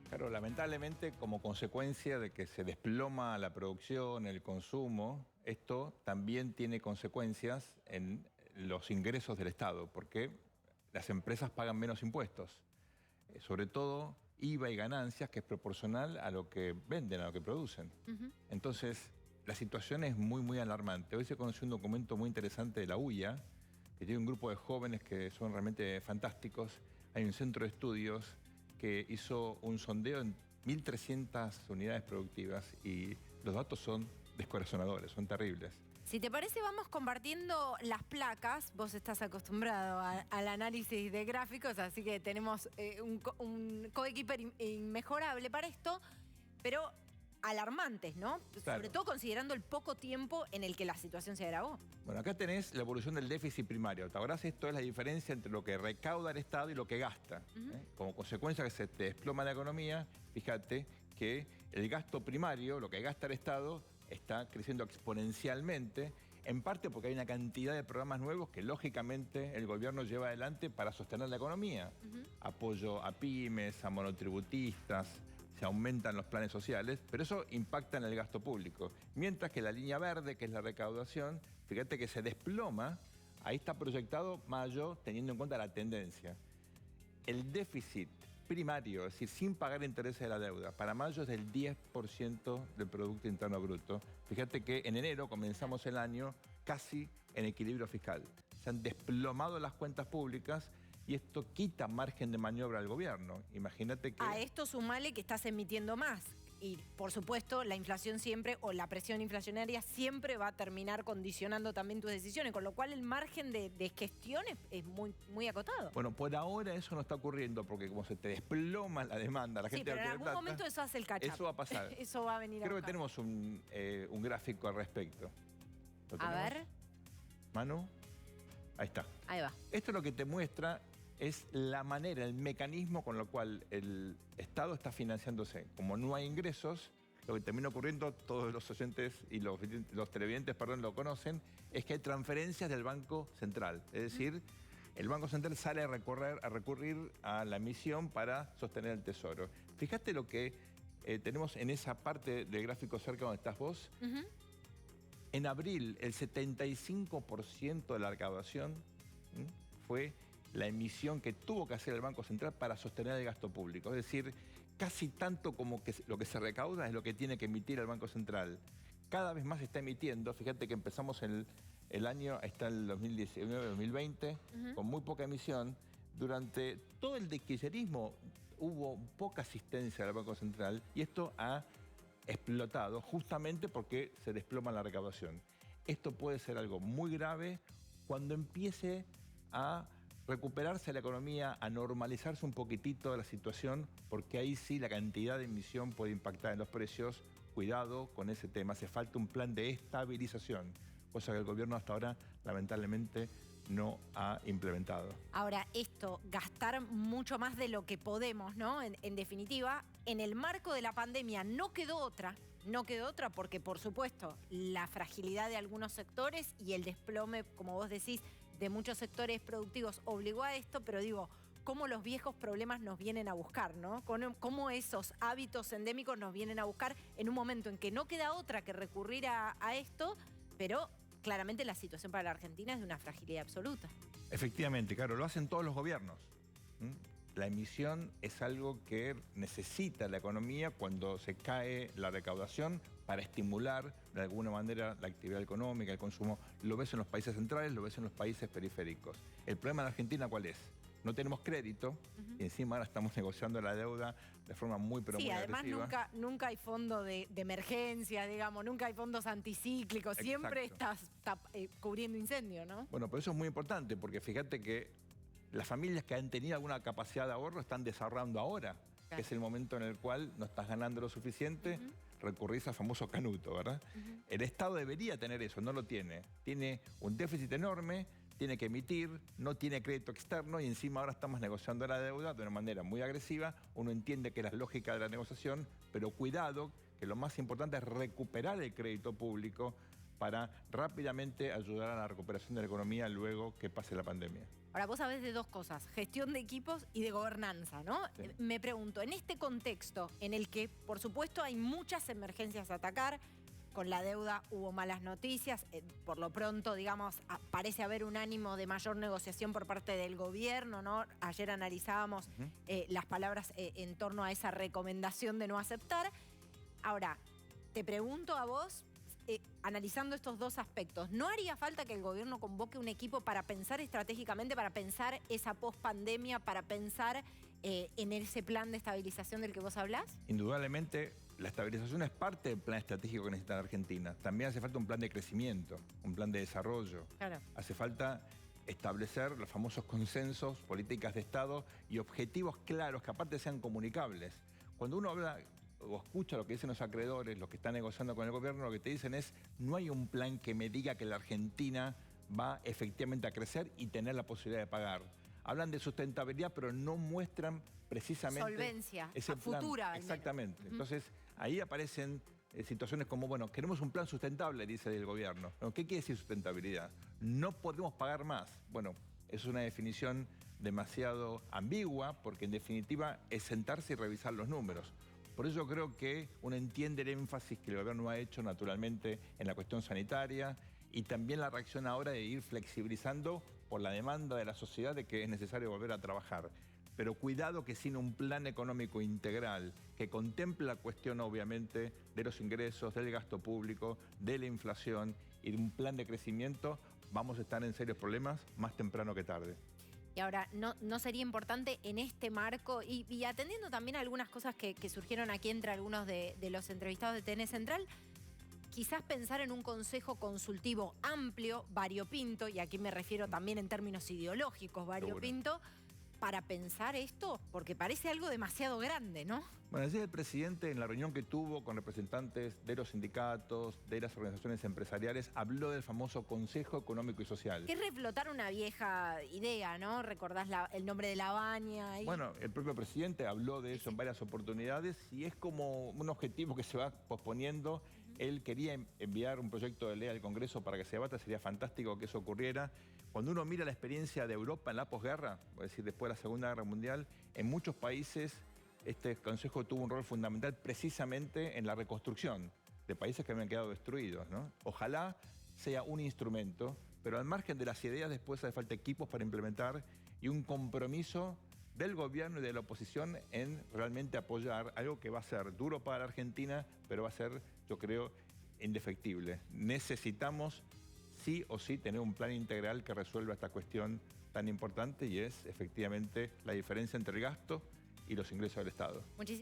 Claro, lamentablemente, como consecuencia de que se desploma la producción, el consumo, esto también tiene consecuencias en los ingresos del Estado, porque las empresas pagan menos impuestos, sobre todo IVA y ganancias, que es proporcional a lo que venden, a lo que producen. Entonces, la situación es muy alarmante. Hoy se conoció un documento muy interesante de la UIA, que tiene un grupo de jóvenes que son realmente fantásticos. Hay un centro de estudios que hizo un sondeo en 1.300 unidades productivas y los datos son descorazonadores, son terribles. Si te parece, vamos compartiendo las placas. Vos estás acostumbrado al análisis de gráficos, así que tenemos un coequiper inmejorable para esto, pero alarmantes, ¿no? Claro. Sobre todo considerando el poco tiempo en el que la situación se agravó. Bueno, acá tenés la evolución del déficit primario. ¿Te acordás? Esto es la diferencia entre lo que recauda el Estado y lo que gasta. Como consecuencia que se te desploma la economía, fíjate que el gasto primario, lo que gasta el Estado, está creciendo exponencialmente, en parte porque hay una cantidad de programas nuevos que lógicamente el gobierno lleva adelante para sostener la economía. Apoyo a pymes, a monotributistas, se aumentan los planes sociales, pero eso impacta en el gasto público. Mientras que la línea verde, que es la recaudación, fíjate que se desploma, ahí está proyectado mayo, teniendo en cuenta la tendencia. El déficit primario, es decir, sin pagar intereses de la deuda, para mayo es del 10% del Producto Interno Bruto. Fíjate que en enero comenzamos el año casi en equilibrio fiscal. Se han desplomado las cuentas públicas y esto quita margen de maniobra al gobierno. Imagínate que... A esto sumale que estás emitiendo más. Y, por supuesto, la inflación siempre, o la presión inflacionaria siempre va a terminar condicionando también tus decisiones, con lo cual el margen de gestión es muy acotado. Bueno, por ahora eso no está ocurriendo, porque como se te desploma la demanda, la gente... Sí, pero en algún momento eso hace el catch-up. Eso va a pasar. Eso va a venir. Creo que tenemos un gráfico al respecto. A ver. Manu, ahí está. Ahí va. Esto lo que te muestra es la manera, el mecanismo con el cual el Estado está financiándose. Como no hay ingresos, lo que termina ocurriendo, todos los oyentes y los televidentes, lo conocen, es que hay transferencias del Banco Central. Es decir, el Banco Central sale a recurrir a la emisión para sostener el tesoro. Fíjate lo que tenemos en esa parte del gráfico cerca donde estás vos. En abril, el 75% de la recaudación fue la emisión que tuvo que hacer el Banco Central para sostener el gasto público. Es decir, casi tanto como que lo que se recauda es lo que tiene que emitir el Banco Central. Cada vez más se está emitiendo. Fíjate que empezamos el año, está el 2019-2020, con muy poca emisión. Durante todo el kirchnerismo hubo poca asistencia del Banco Central y esto ha explotado justamente porque se desploma la recaudación. Esto puede ser algo muy grave cuando empiece a recuperarse la economía, a normalizarse un poquitito la situación, porque ahí sí la cantidad de emisión puede impactar en los precios. Cuidado con ese tema, hace falta un plan de estabilización, cosa que el gobierno hasta ahora lamentablemente no ha implementado. Ahora, esto, gastar mucho más de lo que podemos, ¿no? En definitiva, en el marco de la pandemia no quedó otra porque, por supuesto, la fragilidad de algunos sectores y el desplome, como vos decís, de muchos sectores productivos obligó a esto, pero digo, cómo los viejos problemas nos vienen a buscar, ¿no? Cómo esos hábitos endémicos nos vienen a buscar en un momento en que no queda otra que recurrir a esto, pero claramente la situación para la Argentina es de una fragilidad absoluta. Efectivamente, claro, lo hacen todos los gobiernos. La emisión es algo que necesita la economía cuando se cae la recaudación para estimular de alguna manera la actividad económica, el consumo. Lo ves en los países centrales, lo ves en los países periféricos. El problema de Argentina, ¿cuál es? No tenemos crédito y encima ahora estamos negociando la deuda de forma muy muy agresiva. Sí, además nunca hay fondo de emergencia, digamos, nunca hay fondos anticíclicos. Siempre estás cubriendo incendios, ¿no? Bueno, pero eso es muy importante porque fíjate que las familias que han tenido alguna capacidad de ahorro están desahorrando ahora, que es el momento en el cual no estás ganando lo suficiente, recurrís al famoso canuto, ¿verdad? El Estado debería tener eso, no lo tiene. Tiene un déficit enorme, tiene que emitir, no tiene crédito externo y encima ahora estamos negociando la deuda de una manera muy agresiva. Uno entiende que es la lógica de la negociación, pero cuidado, que lo más importante es recuperar el crédito público para rápidamente ayudar a la recuperación de la economía luego que pase la pandemia. Ahora, vos sabés de dos cosas, gestión de equipos y de gobernanza, ¿no? Sí. Me pregunto, en este contexto en el que, por supuesto, hay muchas emergencias a atacar, con la deuda hubo malas noticias, por lo pronto, digamos, parece haber un ánimo de mayor negociación por parte del gobierno, ¿no? Ayer analizábamos las palabras en torno a esa recomendación de no aceptar. Ahora, te pregunto a vos, analizando estos dos aspectos, ¿no haría falta que el gobierno convoque un equipo para pensar estratégicamente, para pensar esa pospandemia, para pensar en ese plan de estabilización del que vos hablás? Indudablemente, la estabilización es parte del plan estratégico que necesita la Argentina. También hace falta un plan de crecimiento, un plan de desarrollo. Claro. Hace falta establecer los famosos consensos, políticas de Estado y objetivos claros que aparte sean comunicables. Cuando uno habla o escucha lo que dicen los acreedores, los que están negociando con el gobierno, lo que te dicen es: no hay un plan que me diga que la Argentina va efectivamente a crecer y tener la posibilidad de pagar. Hablan de sustentabilidad, pero no muestran precisamente solvencia, ese plan. futura. Exactamente. Entonces, ahí aparecen situaciones como, bueno, queremos un plan sustentable, dice el gobierno. Bueno, ¿qué quiere decir sustentabilidad? No podemos pagar más. Bueno, es una definición demasiado ambigua, porque en definitiva es sentarse y revisar los números. Por eso creo que uno entiende el énfasis que el gobierno ha hecho naturalmente en la cuestión sanitaria y también la reacción ahora de ir flexibilizando por la demanda de la sociedad de que es necesario volver a trabajar. Pero cuidado que sin un plan económico integral que contemple la cuestión obviamente de los ingresos, del gasto público, de la inflación y de un plan de crecimiento, vamos a estar en serios problemas más temprano que tarde. Y ahora, ¿no sería importante en este marco, y atendiendo también a algunas cosas que surgieron aquí entre algunos de los entrevistados de TN Central, quizás pensar en un consejo consultivo amplio, variopinto, y aquí me refiero también en términos ideológicos, variopinto, para pensar esto? Porque parece algo demasiado grande, ¿no? Bueno, ayer el presidente, en la reunión que tuvo con representantes de los sindicatos, de las organizaciones empresariales, habló del famoso Consejo Económico y Social. Que es reflotar una vieja idea, ¿no? ¿Recordás el nombre de La Baña? Bueno, el propio presidente habló de eso en varias oportunidades y es como un objetivo que se va posponiendo. Él quería enviar un proyecto de ley al Congreso para que se debata, sería fantástico que eso ocurriera. Cuando uno mira la experiencia de Europa en la posguerra, es decir, después de la Segunda Guerra Mundial, en muchos países este Consejo tuvo un rol fundamental precisamente en la reconstrucción de países que habían quedado destruidos, ¿no? Ojalá sea un instrumento, pero al margen de las ideas después hace falta equipos para implementar y un compromiso del gobierno y de la oposición en realmente apoyar algo que va a ser duro para la Argentina, pero va a ser, yo creo, indefectible. Necesitamos sí o sí tener un plan integral que resuelva esta cuestión tan importante y es efectivamente la diferencia entre el gasto y los ingresos del Estado. Muchísimas